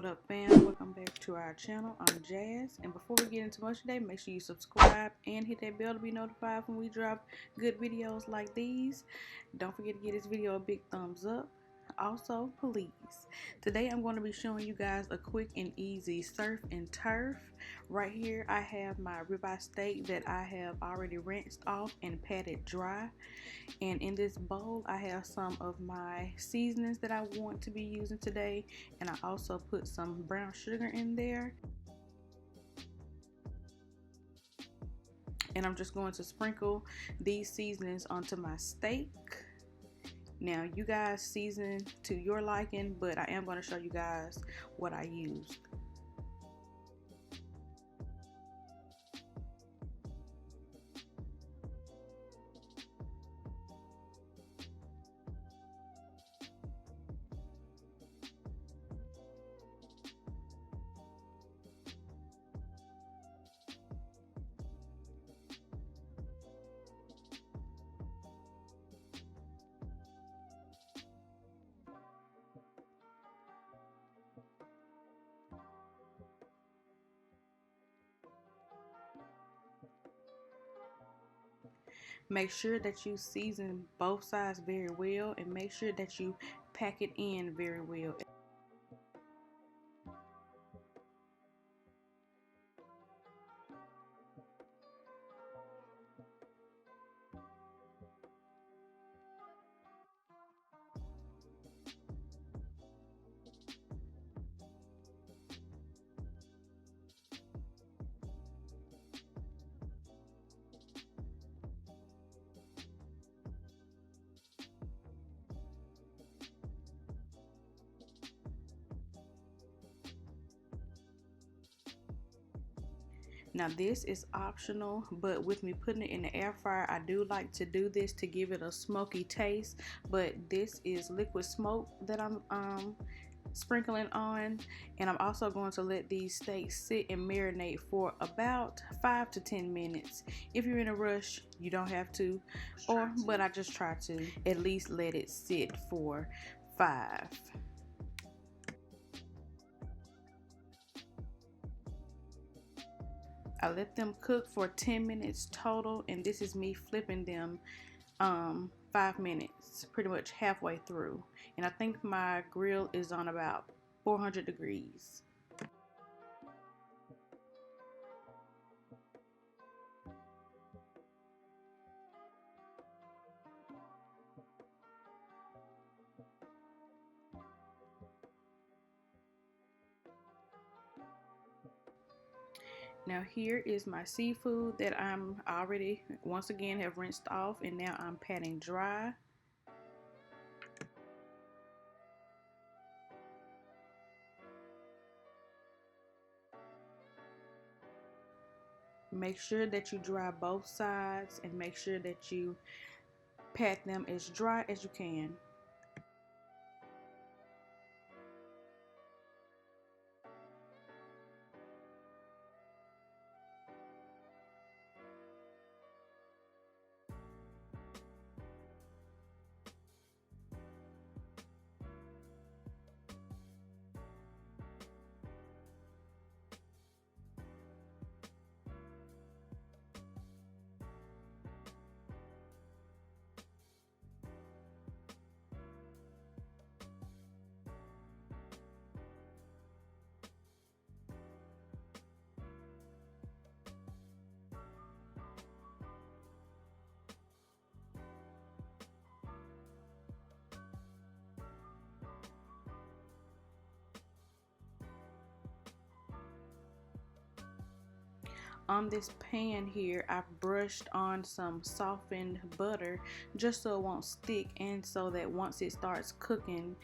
What up, fam? Welcome back to our channel. I'm Jazz, and before we get into much today, make sure you subscribe and hit that bell to be notified when we drop good videos like these. Don't forget to give this video a big thumbs up. Also, please, today I'm going to be showing you guys a quick and easy surf and turf. Right here I have my ribeye steak that I have already rinsed off and patted dry, and in this bowl I have some of my seasonings that I want to be using today, and I also put some brown sugar in there, and I'm just going to sprinkle these seasonings onto my steak. Now you guys season to your liking, but I am going to show you guys what I used. Make sure that you season both sides very well, and make sure that you pack it in very well. Now this is optional, but with me putting it in the air fryer, I do like to do this to give it a smoky taste. But this is liquid smoke that I'm sprinkling on, and I'm also going to let these steaks sit and marinate for about 5 to 10 minutes. If you're in a rush, you don't have to, but I just try to at least let it sit for 5. I let them cook for 10 minutes total, and this is me flipping them 5 minutes, pretty much halfway through. And I think my grill is on about 400 degrees. Now here is my seafood that I'm already, once again, have rinsed off, and now I'm patting dry. Make sure that you dry both sides, and make sure that you pat them as dry as you can. On this pan here, I've brushed on some softened butter just so it won't stick, and so that once it starts cooking,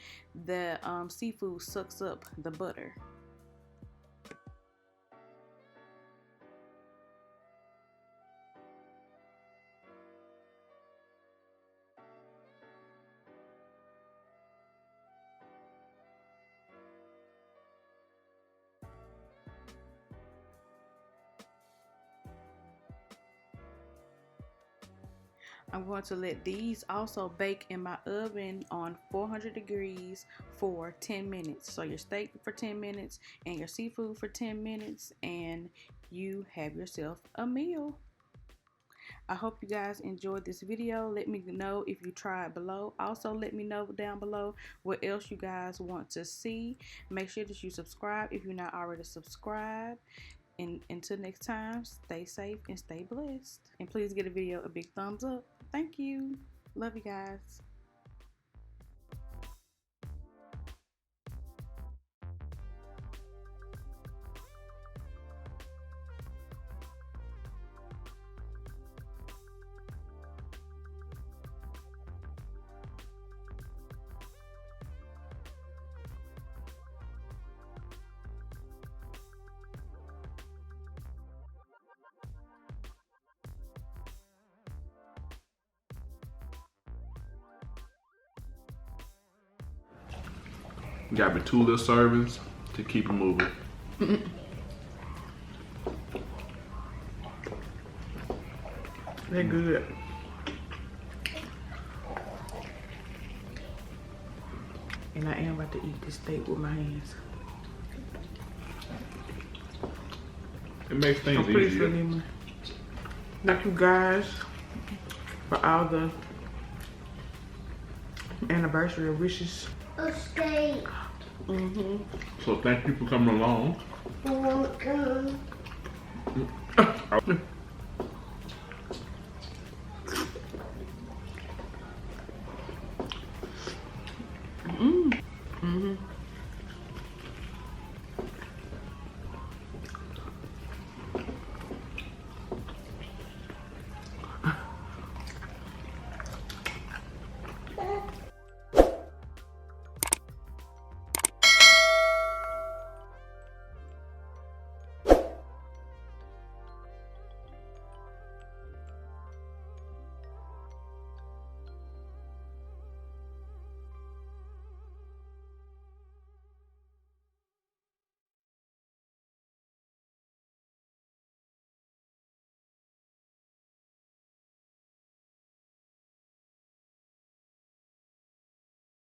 the seafood sucks up the butter. I'm going to let these also bake in my oven on 400 degrees for 10 minutes. So your steak for 10 minutes and your seafood for 10 minutes, and you have yourself a meal. I hope you guys enjoyed this video. Let me know if you tried below. Also, let me know down below what else you guys want to see. Make sure that you subscribe if you're not already subscribed. And until next time, stay safe and stay blessed. And please give the video a big thumbs up. Thank you. Love you guys. Got me 2 little servings to keep it moving. They're good. And I am about to eat this steak with my hands. It makes things easier. Thank you guys for all the anniversary wishes. A steak. So thank you for coming along. Welcome.